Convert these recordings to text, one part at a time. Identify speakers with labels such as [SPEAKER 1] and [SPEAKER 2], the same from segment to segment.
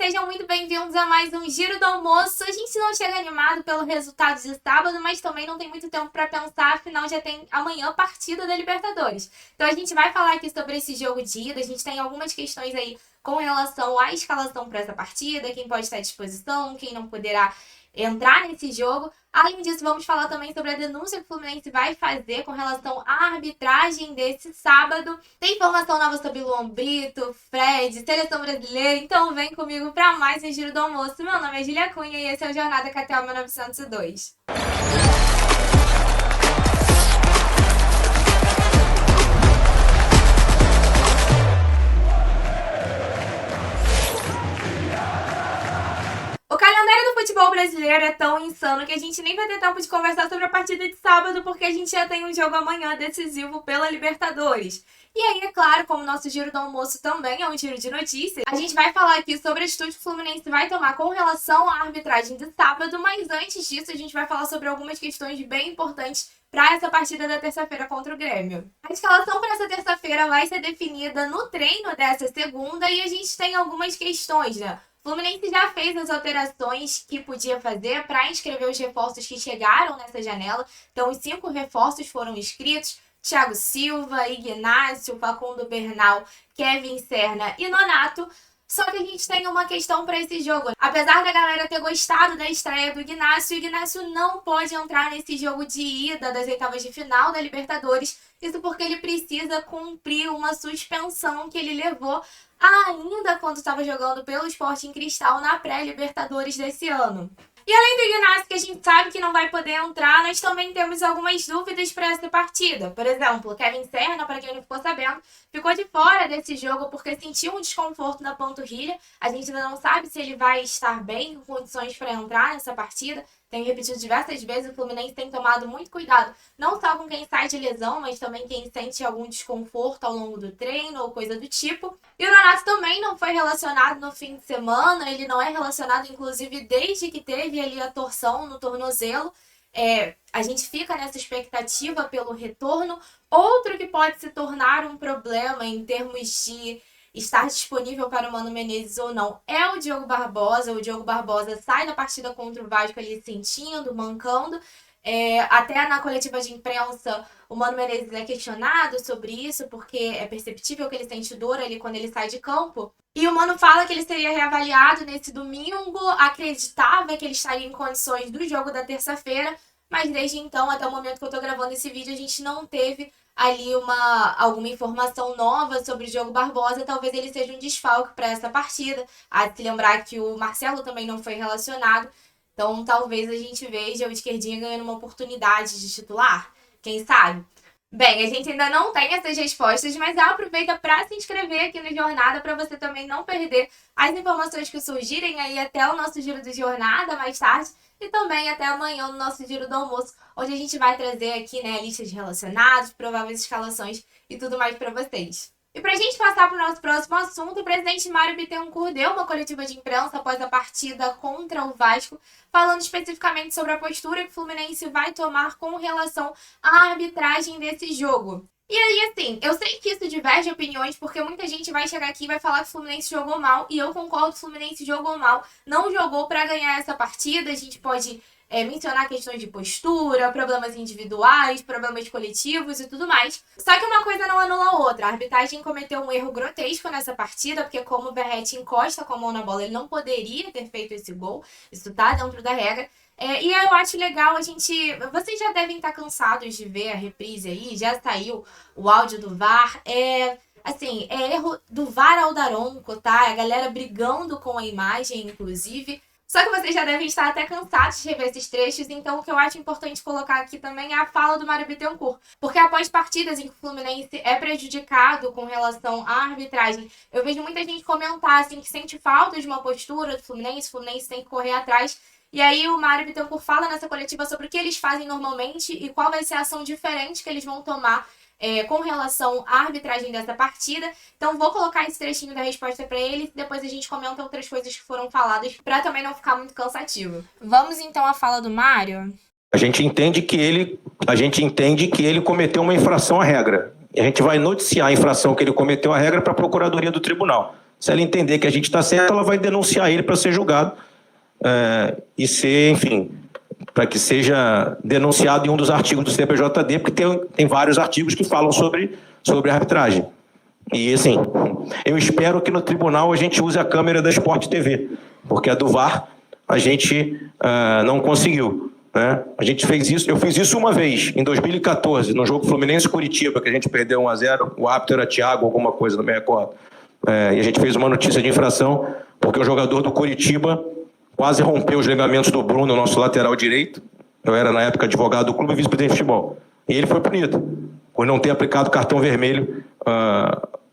[SPEAKER 1] sejam muito bem-vindos a mais um Giro do Almoço. A gente não chega animado pelo resultado de sábado, mas também não tem muito tempo para pensar, afinal já tem amanhã a partida da Libertadores. Então a gente vai falar aqui sobre esse jogo de ida, a gente tem algumas questões aí com relação à escalação para essa partida, quem pode estar à disposição, quem não poderá entrar nesse jogo. Além disso, vamos falar também sobre a denúncia que o Fluminense vai fazer com relação à arbitragem desse sábado. Tem informação nova sobre Luan Brito, Fred, Seleção Brasileira, então vem comigo para mais um Giro do Almoço. Meu nome é Julia Cunha e esse é o Jornada Catel 1902. O calendário do futebol brasileiro é tão insano que a gente nem vai ter tempo de conversar sobre a partida de sábado, porque a gente já tem um jogo amanhã decisivo pela Libertadores. E aí, é claro, como o nosso Giro do Almoço também é um giro de notícias, a gente vai falar aqui sobre a atitude que o Fluminense vai tomar com relação à arbitragem de sábado, mas antes disso a gente vai falar sobre algumas questões bem importantes para essa partida da terça-feira contra o Grêmio. A escalação para essa terça-feira vai ser definida no treino dessa segunda e a gente tem algumas questões, né? O Fluminense já fez as alterações que podia fazer para inscrever os reforços que chegaram nessa janela. Então, os 5 reforços foram inscritos: Thiago Silva, Ignácio, Facundo Bernal, Kevin Serna e Nonato. Só que a gente tem uma questão para esse jogo. Apesar da galera ter gostado da estreia do Ignácio, o Ignácio não pode entrar nesse jogo de ida das oitavas de final da Libertadores. Isso porque ele precisa cumprir uma suspensão que ele levou ainda quando estava jogando pelo Sporting Cristal na pré-Libertadores desse ano. E além do Ignácio, que a gente sabe que não vai poder entrar, nós também temos algumas dúvidas para essa partida. Por exemplo, Kevin Serna, para quem não ficou sabendo, ficou de fora desse jogo porque sentiu um desconforto na panturrilha. A gente ainda não sabe se ele vai estar bem, com condições para entrar nessa partida. Tenho repetido diversas vezes, o Fluminense tem tomado muito cuidado, não só com quem sai de lesão, mas também quem sente algum desconforto ao longo do treino ou coisa do tipo. E o Nonato também não foi relacionado no fim de semana, ele não é relacionado, inclusive, desde que teve ali a torção no tornozelo. A gente fica nessa expectativa pelo retorno. Outro que pode se tornar um problema em termos de estar disponível para o Mano Menezes ou não é o Diogo Barbosa. O Diogo Barbosa sai da partida contra o Vasco ali sentindo, mancando. Até na coletiva de imprensa, o Mano Menezes é questionado sobre isso, porque é perceptível que ele sente dor ali quando ele sai de campo. E o Mano fala que ele seria reavaliado nesse domingo, acreditava que ele estaria em condições do jogo da terça-feira, mas desde então, até o momento que eu tô gravando esse vídeo, a gente não teve ali alguma informação nova sobre o Diogo Barbosa. Talvez ele seja um desfalque para essa partida. Há de se lembrar que o Marcelo também não foi relacionado. Então, talvez a gente veja o Esquerdinha ganhando uma oportunidade de titular. Quem sabe? Bem, a gente ainda não tem essas respostas, mas já aproveita para se inscrever aqui no Jornada para você também não perder as informações que surgirem aí até o nosso Giro do Jornada mais tarde e também até amanhã no nosso Giro do Almoço, onde a gente vai trazer aqui, né, listas de relacionados, prováveis escalações e tudo mais para vocês. E para a gente passar para o nosso próximo assunto, o presidente Mário Bittencourt deu uma coletiva de imprensa após a partida contra o Vasco, falando especificamente sobre a postura que o Fluminense vai tomar com relação à arbitragem desse jogo. E aí, assim, eu sei que isso diverge opiniões, porque muita gente vai chegar aqui e vai falar que o Fluminense jogou mal, e eu concordo que o Fluminense jogou mal, não jogou para ganhar essa partida. A gente pode mencionar questões de postura, problemas individuais, problemas coletivos e tudo mais. Só que uma coisa não anula a outra. A arbitragem cometeu um erro grotesco nessa partida, porque como o Verratti encosta com a mão na bola, ele não poderia ter feito esse gol. Isso tá dentro da regra. E eu acho legal a gente... Vocês já devem estar cansados de ver a reprise aí, já saiu o áudio do VAR. Assim, é erro do VAR ao Daronco, tá? A galera brigando com a imagem, inclusive. Só que vocês já devem estar até cansados de rever esses trechos, então o que eu acho importante colocar aqui também é a fala do Mário Bittencourt. Porque após partidas em que o Fluminense é prejudicado com relação à arbitragem, eu vejo muita gente comentar assim, que sente falta de uma postura do Fluminense, o Fluminense tem que correr atrás. E aí o Mário Bittencourt fala nessa coletiva sobre o que eles fazem normalmente e qual vai ser a ação diferente que eles vão tomar com relação à arbitragem dessa partida. Então vou colocar esse trechinho da resposta para eles e depois a gente comenta outras coisas que foram faladas para também não ficar muito cansativo. Vamos então à fala do Mário.
[SPEAKER 2] A gente entende que ele cometeu uma infração à regra. E a gente vai noticiar a infração que ele cometeu à regra para a Procuradoria do Tribunal. Se ela entender que a gente está certo, ela vai denunciar ele para ser julgado e ser, enfim, para que seja denunciado em um dos artigos do CPJD, porque tem vários artigos que falam sobre a arbitragem. E, assim, eu espero que no tribunal a gente use a câmera da Sport TV, porque a do VAR a gente não conseguiu. Né? A gente fez isso, eu fiz isso uma vez, em 2014, no jogo Fluminense-Curitiba, que a gente perdeu 1-0, o árbitro era Thiago, alguma coisa, não me recordo. E a gente fez uma notícia de infração, porque o jogador do Curitiba quase rompeu os ligamentos do Bruno, nosso lateral direito. Eu era, na época, advogado do clube e vice-presidente de futebol. E ele foi punido por não ter aplicado cartão vermelho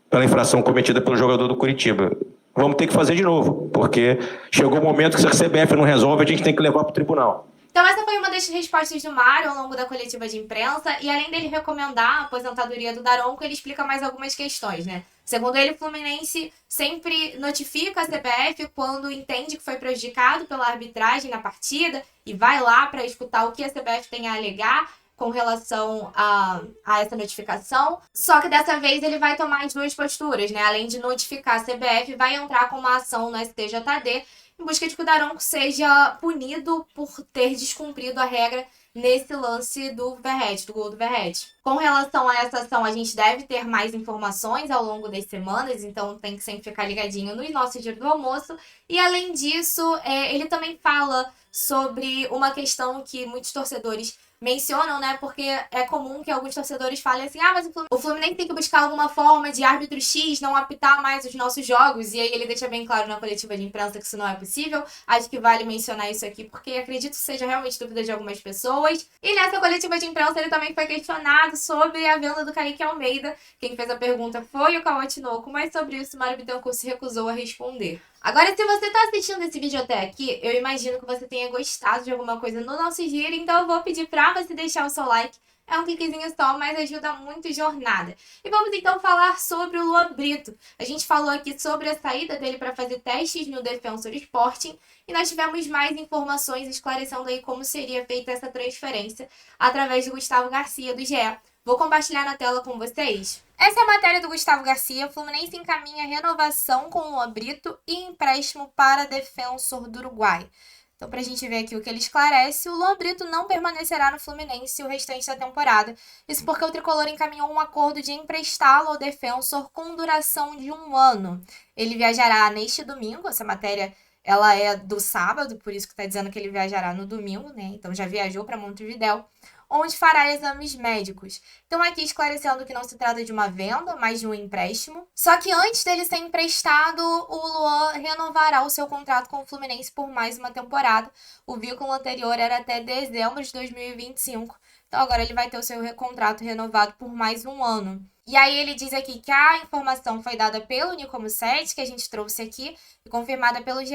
[SPEAKER 2] pela infração cometida pelo jogador do Curitiba. Vamos ter que fazer de novo, porque chegou o momento que se a CBF não resolve, a gente tem que levar para o tribunal.
[SPEAKER 1] Então essa foi uma das respostas do Mário ao longo da coletiva de imprensa, e além dele recomendar a aposentadoria do Daronco, ele explica mais algumas questões, né? Segundo ele, o Fluminense sempre notifica a CBF quando entende que foi prejudicado pela arbitragem na partida e vai lá para escutar o que a CBF tem a alegar com relação a essa notificação. Só que dessa vez ele vai tomar as duas posturas, né? Além de notificar a CBF, vai entrar com uma ação no STJD em busca de que o Daronco seja punido por ter descumprido a regra nesse lance do Verratti, do gol do Verratti. Com relação a essa ação, a gente deve ter mais informações ao longo das semanas, então tem que sempre ficar ligadinho no nosso Giro do Almoço. E além disso, ele também fala sobre uma questão que muitos torcedores mencionam, né? Porque é comum que alguns torcedores falem assim: mas o Fluminense tem que buscar alguma forma de árbitro X não apitar mais os nossos jogos. E aí ele deixa bem claro na coletiva de imprensa que isso não é possível. Acho que vale mencionar isso aqui, porque acredito que seja realmente dúvida de algumas pessoas. E nessa coletiva de imprensa ele também foi questionado sobre a venda do Kaique Almeida. Quem fez a pergunta foi o Cauã Tinoco, mas sobre isso o Mário Bittencourt se recusou a responder. Agora, se você está assistindo esse vídeo até aqui, eu imagino que você tenha gostado de alguma coisa no nosso giro, então eu vou pedir para você deixar o seu like. É um cliquezinho só, mas ajuda muito a jornada. E vamos então falar sobre o Luan Brito. A gente falou aqui sobre a saída dele para fazer testes no Defensor Sporting e nós tivemos mais informações esclarecendo aí como seria feita essa transferência através de Gustavo Garcia do GE. Vou compartilhar na tela com vocês. Essa é a matéria do Gustavo Garcia. Fluminense encaminha renovação com o Luan Brito e empréstimo para Defensor do Uruguai. Então, para a gente ver aqui o que ele esclarece, o Luan Brito não permanecerá no Fluminense o restante da temporada. Isso porque o tricolor encaminhou um acordo de emprestá-lo ao Defensor com duração de 1 ano. Ele viajará neste domingo. Essa matéria ela é do sábado, por isso que está dizendo que ele viajará no domingo, né? Então já viajou para Montevidéu, onde fará exames médicos. Então aqui esclarecendo que não se trata de uma venda, mas de um empréstimo. Só que antes dele ser emprestado, o Luan renovará o seu contrato com o Fluminense por mais uma temporada. O vínculo anterior era até dezembro de 2025. Então agora ele vai ter o seu contrato renovado por mais 1 ano. E aí ele diz aqui que a informação foi dada pelo Nico Mussetti, que a gente trouxe aqui, e confirmada pelo GE.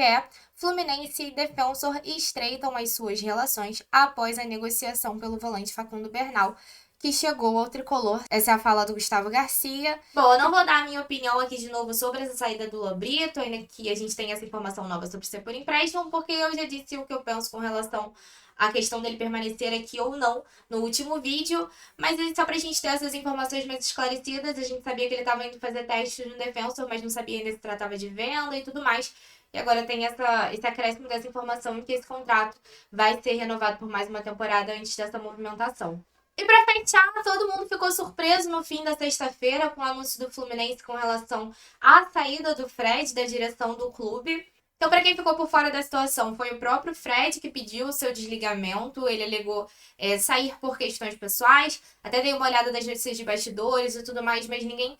[SPEAKER 1] Fluminense e Defensor estreitam as suas relações após a negociação pelo volante Facundo Bernal, que chegou ao tricolor. Essa é a fala do Gustavo Garcia. Bom, eu não vou dar a minha opinião aqui de novo sobre essa saída do Luan Brito, ainda que a gente tenha essa informação nova sobre ser por empréstimo, porque eu já disse o que eu penso com relação a questão dele permanecer aqui ou não no último vídeo, mas só pra gente ter essas informações mais esclarecidas. A gente sabia que ele estava indo fazer testes no Defensor, mas não sabia ainda se tratava de venda e tudo mais. E agora tem esse acréscimo dessa informação em que esse contrato vai ser renovado por mais uma temporada antes dessa movimentação. E pra fechar, todo mundo ficou surpreso no fim da sexta-feira com o anúncio do Fluminense com relação à saída do Fred da direção do clube. Então, para quem ficou por fora da situação, foi o próprio Fred que pediu o seu desligamento. Ele alegou sair por questões pessoais. Até dei uma olhada nas notícias de bastidores e tudo mais, mas ninguém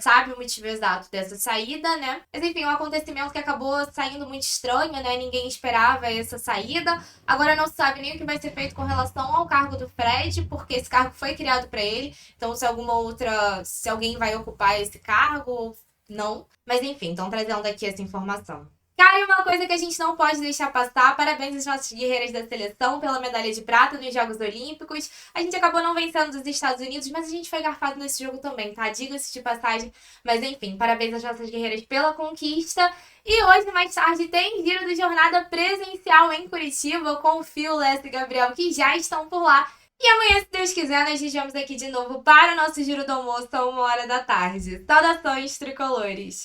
[SPEAKER 1] sabe o motivo exato dessa saída, né? Mas enfim, um acontecimento que acabou saindo muito estranho, né? Ninguém esperava essa saída. Agora não se sabe nem o que vai ser feito com relação ao cargo do Fred, porque esse cargo foi criado para ele. Então, se alguém vai ocupar esse cargo ou não. Mas enfim, estão trazendo aqui essa informação. Cara, e uma coisa que a gente não pode deixar passar, parabéns às nossas guerreiras da seleção pela medalha de prata nos Jogos Olímpicos. A gente acabou não vencendo os Estados Unidos, mas a gente foi garfado nesse jogo também, tá? Diga-se de passagem. Mas enfim, parabéns às nossas guerreiras pela conquista. E hoje, mais tarde, tem giro de jornada presencial em Curitiba com o Fio, Lécio e Gabriel, que já estão por lá. E amanhã, se Deus quiser, nós nos aqui de novo para o nosso giro do almoço a 1h da tarde. Saudações tricolores!